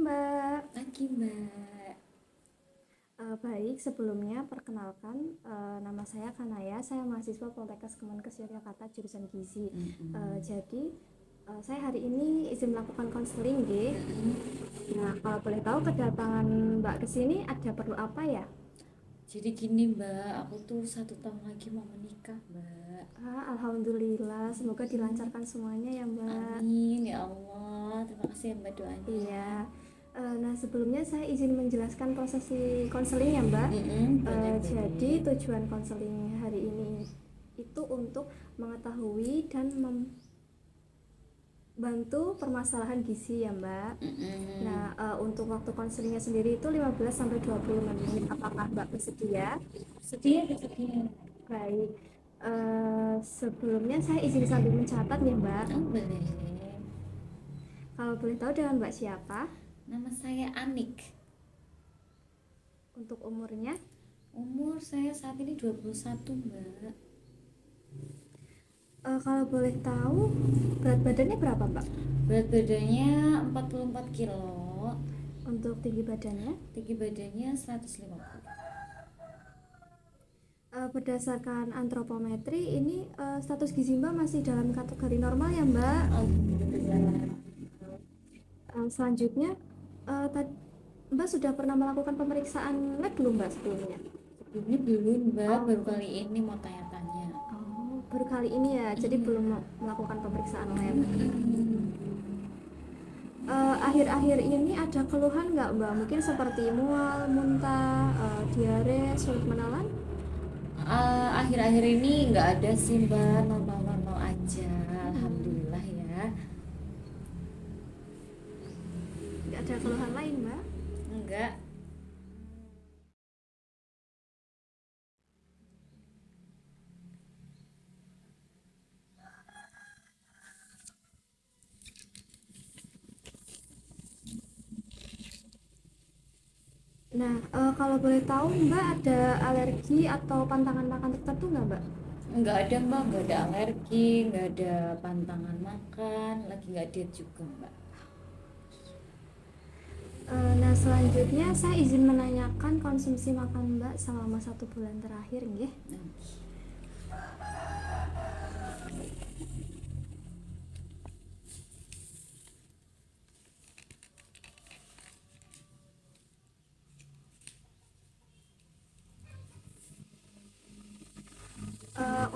Mbak. Pagi Mbak. Baik, sebelumnya perkenalkan, nama saya Kanaya, saya mahasiswa Poltekkes Kemenkes Yogyakarta jurusan Gizi. Jadi saya hari ini izin melakukan konseling, G. Nah, kalau boleh tahu kedatangan Mbak ke sini ada perlu apa ya? Jadi gini Mbak, aku tuh 1 tahun lagi mau menikah Mbak. Alhamdulillah, semoga dilancarkan semuanya ya Mbak. Amin ya Allah. Terima kasih ya Mbak doanya. Iya. Nah, sebelumnya saya izin menjelaskan prosesi konseling ya Mbak. Boleh. Jadi tujuan konseling hari ini itu untuk mengetahui dan membantu permasalahan gizi ya Mbak. Nah, untuk waktu konselingnya sendiri itu 15-20 menit. Apakah Mbak bersedia? Sedia. Baik. Sebelumnya saya izin sambil mencatat ya Mbak. Boleh. Kalau boleh tahu dengan Mbak siapa? Nama saya Anik. Untuk umurnya? Umur saya saat ini 21 Mbak. Kalau boleh tahu berat badannya berapa Mbak? Berat badannya 44 kilo. Untuk tinggi badannya? Tinggi badannya 150. Berdasarkan antropometri ini status gizi Mbak masih dalam kategori normal ya Mbak. Alhamdulillah. Selanjutnya Mbak sudah pernah melakukan pemeriksaan lab belum Mbak sebelumnya? Sebelumnya belum Mbak, baru kali ini mau tanya-tanya. Baru kali ini ya, jadi belum melakukan pemeriksaan lab. Akhir-akhir ini ada keluhan nggak Mbak? Mungkin seperti mual, muntah, diare, sulit menelan? Akhir-akhir ini nggak ada sih Mbak, normal-normal aja. Alhamdulillah ya. Nggak ada keluhan lain Mbak? Enggak. Nah, kalau boleh tahu Mbak ada alergi atau pantangan makan tertentu nggak Mbak? Enggak ada Mbak, nggak ada alergi, nggak ada pantangan makan, lagi nggak diet juga Mbak. Nah, selanjutnya saya izin menanyakan konsumsi makan Mbak selama 1 bulan terakhir nggih.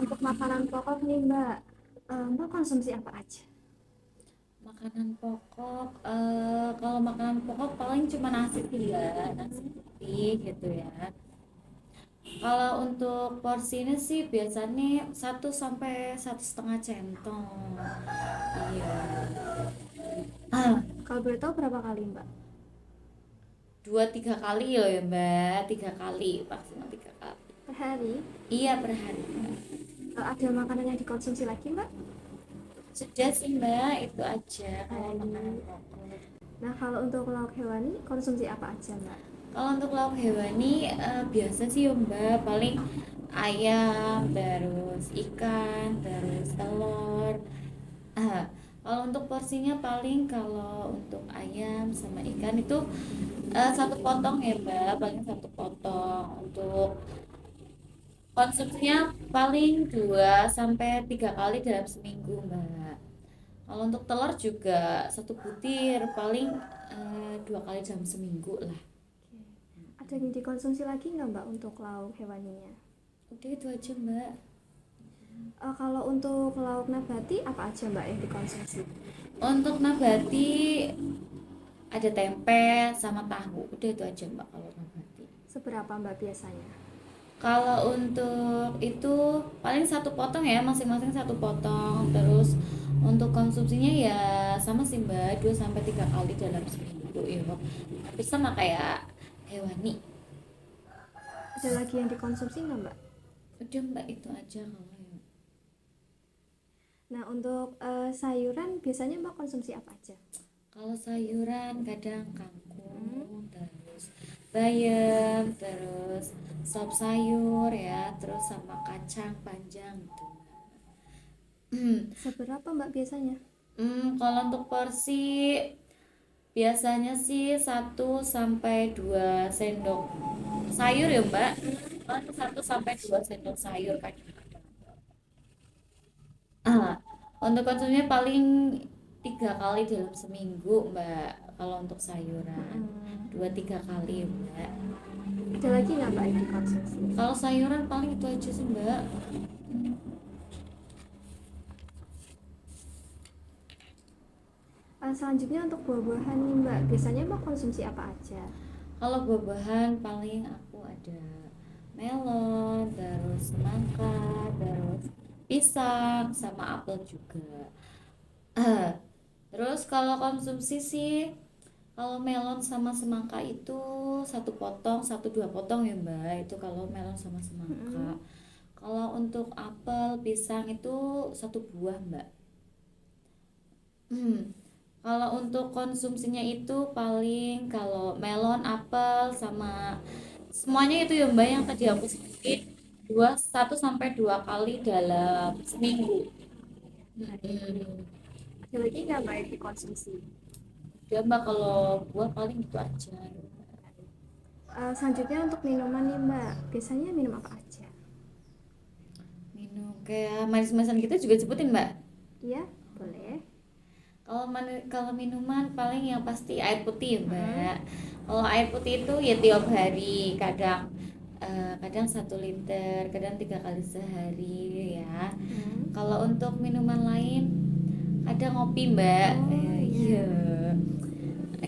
Untuk makanan pokok nih Mbak, Mbak konsumsi apa aja? Makanan pokok, kalau makanan pokok paling cuma nasi sih ya, nasi putih gitu ya. Kalau untuk porsinya sih biasanya 1 sampai 1,5 centong. Iya. Kalau boleh tahu berapa kali Mbak? 2-3 kali ya Mbak, 3 kali maksimal 3 kali. Per hari? Iya per hari Mbak. Ada makanan yang dikonsumsi lagi Mbak? Sudah sih Mbak, itu aja kalau Baik. makanan pokok. Nah, kalau untuk lauk hewani konsumsi apa aja Mbak? Kalau untuk lauk hewani biasa sih ya Mbak, paling ayam, terus ikan, terus telur. Ah, kalau untuk porsinya paling kalau untuk ayam sama ikan itu 1 potong ya Mbak, paling 1 potong. Untuk konsumsinya paling 2 sampai 3 kali dalam seminggu Mbak. Kalau untuk telur juga 1 butir, paling 2 kali dalam seminggu lah. Ada yang dikonsumsi lagi nggak Mbak untuk lauk hewaninya? Udah itu aja Mbak. Kalau untuk lauk nabati apa aja Mbak yang dikonsumsi? Untuk nabati ada tempe sama tahu, udah itu aja Mbak kalau nabati. Seberapa Mbak biasanya? Kalau untuk itu paling 1 potong ya, masing-masing 1 potong. Terus untuk konsumsinya ya sama sih Mbak, 2 sampai 3 kali dalam seminggu ya. Hampir sama kayak hewani. Ada lagi yang dikonsumsi nggak Mbak? Udah Mbak itu aja kalau ya. Nah, untuk sayuran biasanya Mbak konsumsi apa aja? Kalau sayuran kadang kangkung, terus bayam, terus sop sayur ya, terus sama kacang panjang gitu. Seberapa Mbak biasanya? Kalau untuk porsi Biasanya sih 1 sampai 2 sendok sayur ya Mbak. 1 sampai 2 sendok sayur kan. Ah, untuk konsumsinya paling 3 kali dalam seminggu Mbak. Kalau untuk sayuran Mm-mm. 2-3 kali Mbak. Ada lagi nggak Mbak yang dikonsumsi? Kalau sayuran paling itu aja sih Mbak. Selanjutnya untuk buah-buahan nih Mbak, biasanya Mbak konsumsi apa aja? Kalau buah-buahan paling aku ada melon, terus semangka, terus pisang, sama apel juga. Terus kalau konsumsi sih, kalau melon sama semangka itu 1 potong, 1-2 potong ya Mbak. Itu kalau melon sama semangka. Mm-mm. Kalau untuk apel, pisang itu 1 buah Mbak. Hmm. Kalau untuk konsumsinya itu paling kalau melon, apel sama semuanya itu ya Mbak yang tadi aku sebutin 1 sampai 2 kali dalam seminggu. Baik. Hmm. Ada lagi nggak Mbak yang dikonsumsi? Ya Mbak kalau buah paling itu aja. Selanjutnya untuk minuman nih Mbak, biasanya minum apa aja? Minum kayak manis-manisan gitu juga sebutin Mbak. Iya, boleh. Kalau minuman paling yang pasti air putih ya Mm-mm. Mbak. Kalau air putih itu ya tiap hari, kadang 1 liter, kadang 3 kali sehari ya. Mm. Kalau untuk minuman lain ada ngopi Mbak. Oh Iya, iya.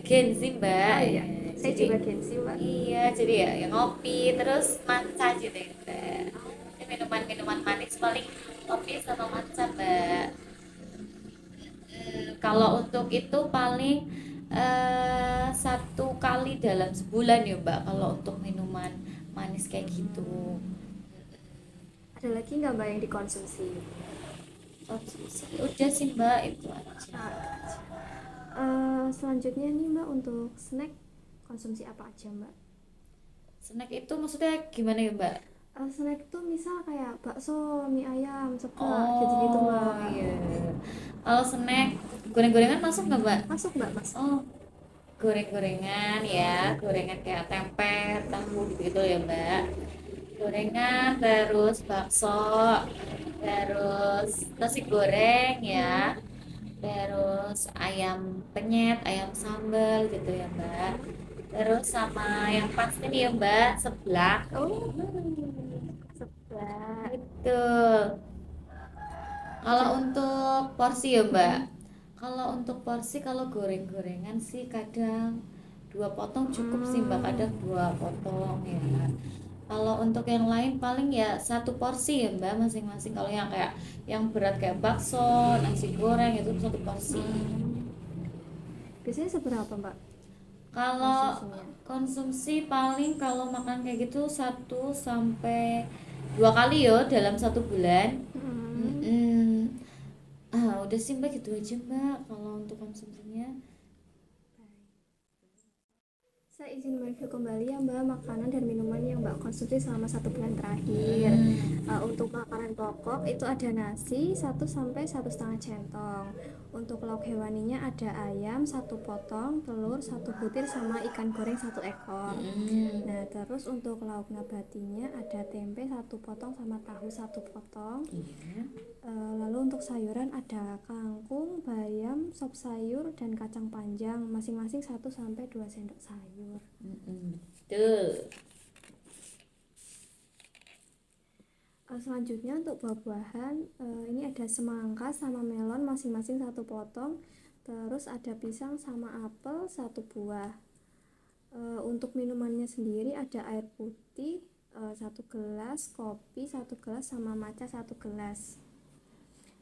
Genzi Mbak. Oh iya, Ya, saya jadi juga gengsi Mbak. iya, jadi ya ngopi terus matcha gitu ya Mbak. Jadi minuman-minuman manis paling kopi sama matcha Mbak. Kalau untuk itu paling 1 kali dalam sebulan ya Mbak. Kalau untuk minuman manis kayak gitu. Ada lagi nggak Mbak yang dikonsumsi? Konsumsi udah sih Mbak itu aja. Ah, itu aja. Selanjutnya nih Mbak untuk snack konsumsi apa aja Mbak? Snack itu maksudnya gimana ya Mbak? Snack tuh misal kayak bakso, mie ayam, seblak gitu-gitu Oh Mbak. iya. Kalau snack goreng-gorengan masuk nggak Mbak? Masuk Mbak, masuk. Oh, goreng-gorengan ya, gorengan kayak tempe, tahu gitu ya Mbak. Gorengan, terus bakso, terus nasi goreng Hmm. ya, terus ayam penyet, ayam sambal gitu ya Mbak. Terus sama yang pasti nih ya Mbak, seblak. Oh, seblak. Betul. Kalau Ja- untuk porsi ya Mbak, Mm-mm. kalau untuk porsi kalau goreng-gorengan sih kadang 2 potong cukup sih Mbak, Hmm. kadang 2 potong ya. Kalau untuk yang lain paling ya 1 porsi ya Mbak masing-masing. Kalau yang kayak yang berat kayak bakso, nasi goreng itu 1 porsi. Hmm. Biasanya seberapa Mbak Kalau konsumsinya? konsumsi paling kalau makan kayak gitu 1 sampai 2 kali yo dalam 1 bulan. Hmm. Mm-mm. Udah sih Mbak gitu aja Mbak kalau untuk konsumsinya. Saya izin mereview kembali ya Mbak makanan dan minuman yang Mbak konsumsi selama 1 bulan terakhir. Hmm. Untuk makanan pokok itu ada nasi 1 sampai 1,5 centong. Untuk lauk hewaninya ada ayam 1 potong, telur 1 butir sama ikan goreng 1 ekor. Mm-mm. Nah terus untuk lauk nabatinya ada tempe 1 potong sama tahu 1 potong. Iya. Lalu untuk sayuran ada kangkung, bayam, sop sayur, dan kacang panjang masing-masing 1 sampai 2 sendok sayur. Mm-mm. Betul. Selanjutnya untuk buah-buahan ini ada semangka sama melon masing-masing 1 potong. Terus ada pisang sama apel 1 buah. Untuk minumannya sendiri ada air putih 1 gelas, kopi 1 gelas, sama matcha 1 gelas.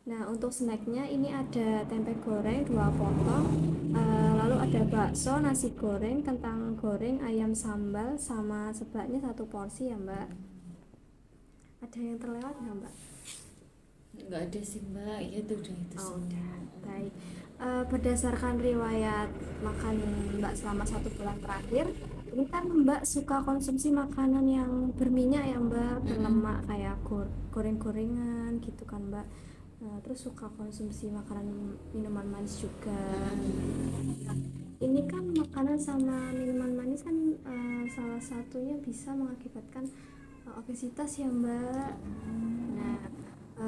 Nah untuk snacknya ini ada tempe goreng 2 potong, lalu ada bakso, nasi goreng, kentang goreng, ayam sambal, sama seblaknya 1 porsi ya Mbak. Ada yang terlewat nggak Mbak? Nggak ada sih Mbak, iya tuh udah itu Oh, semua. udah. Baik. Berdasarkan riwayat makan Mbak selama 1 bulan terakhir, ini kan Mbak suka konsumsi makanan yang berminyak ya Mbak, berlemak kayak goreng-gorengan gitu kan Mbak. Terus suka konsumsi makanan minuman manis juga. ini kan makanan sama minuman manis kan salah satunya bisa mengakibatkan obesitas ya Mbak. Nah,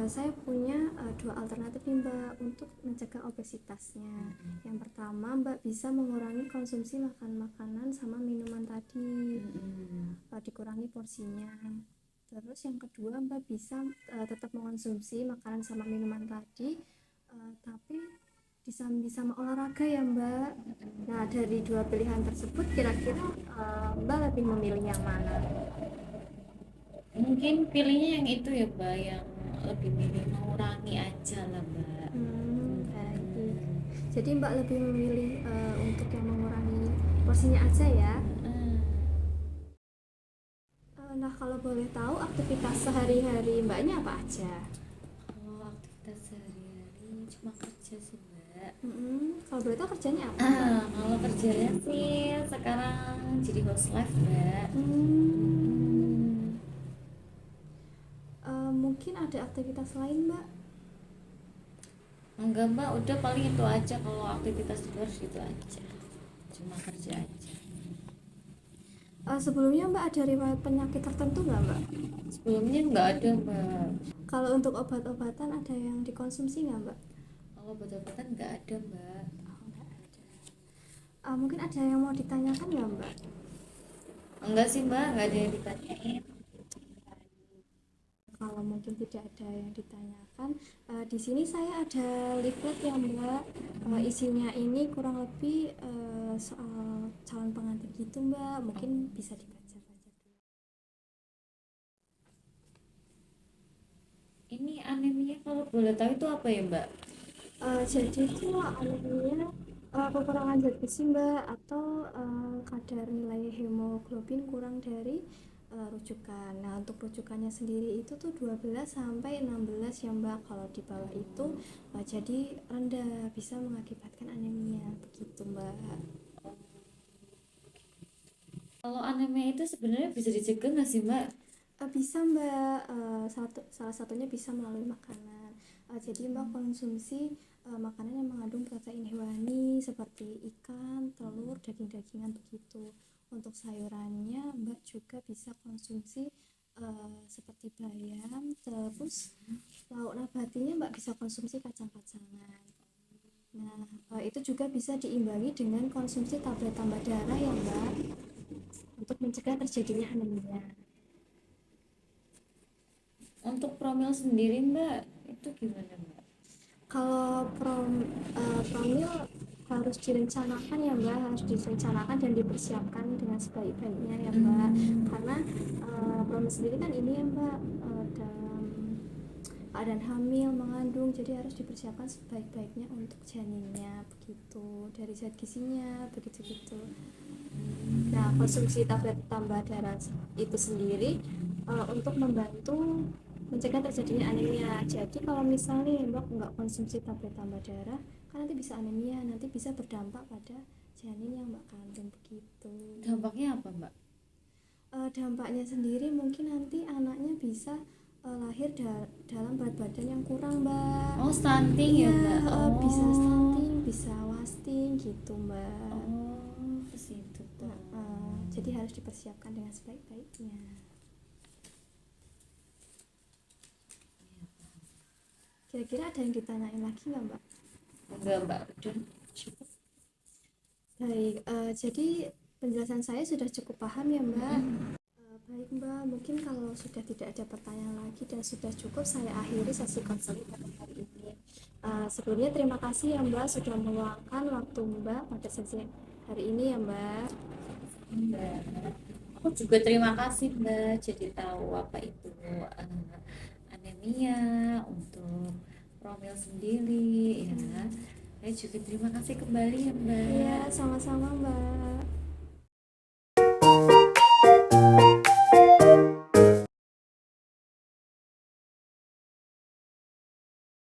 saya punya dua alternatif nih Mbak untuk mencegah obesitasnya. Yang pertama Mbak bisa mengurangi konsumsi makan makanan sama minuman tadi, dikurangi porsinya. Terus yang kedua Mbak bisa tetap mengonsumsi makanan sama minuman tadi, tapi disambi sama olahraga ya Mbak. Nah dari dua pilihan tersebut kira-kira Mbak lebih memilih yang mana? Mungkin pilihnya yang itu ya Mbak, yang lebih milih mengurangi aja lah Mbak. Baik. Jadi Mbak lebih memilih untuk yang mengurangi porsinya aja ya. Nah kalau boleh tahu aktivitas sehari-hari Mbaknya apa aja? Kalau aktivitas sehari-hari cuma kerja sih Mbak. Kalau boleh tahu kerjanya apa? Kalau kerjanya sih sekarang jadi housewife Mbak. Mungkin ada aktivitas lain Mbak? Enggak Mbak, udah paling itu aja. Kalau aktivitas di luar itu aja, cuma kerja aja. Sebelumnya Mbak ada riwayat penyakit tertentu nggak Mbak? Sebelumnya nggak ada Mbak. Kalau untuk obat-obatan ada yang dikonsumsi nggak Mbak? Kalau obat-obatan nggak ada Mbak. Nggak ada. Mungkin ada yang mau ditanyakan nggak Mbak? Enggak sih Mbak, nggak ada yang ditanyain. Kalau mungkin tidak ada yang ditanyakan, di sini saya ada leaflet ya Mbak. Isinya ini kurang lebih soal calon pengantin gitu Mbak. Mungkin bisa dibaca-baca dulu. Ini anemia kalau boleh tahu itu apa ya Mbak? Jadi itu anemia kekurangan zat besi Mbak, atau kadar nilai hemoglobin kurang dari rujukan. Nah untuk rujukannya sendiri itu tuh 12 sampai 16 ya Mbak. Kalau di bawah itu jadi rendah, bisa mengakibatkan anemia begitu Mbak. Kalau anemia itu sebenarnya bisa dicegah nggak sih Mbak? Bisa Mbak. Salah satunya bisa melalui makanan. Jadi Mbak konsumsi makanan yang mengandung protein hewani seperti ikan, telur, daging-dagingan begitu. Untuk sayurannya Mbak juga bisa konsumsi seperti bayam. Terus lauk nabatinya Mbak bisa konsumsi kacang-kacangan. Nah itu juga bisa diimbangi dengan konsumsi tablet tambah darah ya Mbak, untuk mencegah terjadinya anemia. Untuk promil sendiri Mbak, itu gimana Mbak? Kalau promil harus direncanakan ya Mbak, harus direncanakan dan dipersiapkan dengan sebaik-baiknya ya Mbak. Karena promil sendiri kan ini ya Mbak, dalam keadaan hamil, mengandung, jadi harus dipersiapkan sebaik-baiknya untuk janinnya begitu, dari zat gizinya begitu-gitu. Nah konsumsi tablet tambah darah itu sendiri untuk membantu mencegah terjadinya anemia. Jadi kalau misalnya Mbak nggak konsumsi tablet tambah darah, kan nanti bisa anemia, nanti bisa berdampak pada janin yang Mbak kandung begitu. Dampaknya apa Mbak? Dampaknya sendiri mungkin nanti anaknya bisa lahir dalam berat badan yang kurang Mbak. Oh, stunting ya Mbak? Bisa stunting, bisa wasting gitu Mbak. Ke situ tuh. Jadi harus dipersiapkan dengan sebaik-baiknya. Kira-kira ada yang ditanyain lagi nggak Mbak? Enggak Mbak, udah cukup. Baik, jadi penjelasan saya sudah cukup paham ya Mbak. Baik Mbak, mungkin kalau sudah tidak ada pertanyaan lagi dan sudah cukup, saya akhiri sesi konseling pada hari ini. Sebelumnya terima kasih ya Mbak sudah meluangkan waktu Mbak pada sesi hari ini ya Mbak. Aku juga terima kasih Mbak, jadi tahu apa itu anemia, untuk promil sendiri ya. Saya juga terima kasih kembali ya Mbak. Iya, sama-sama Mbak.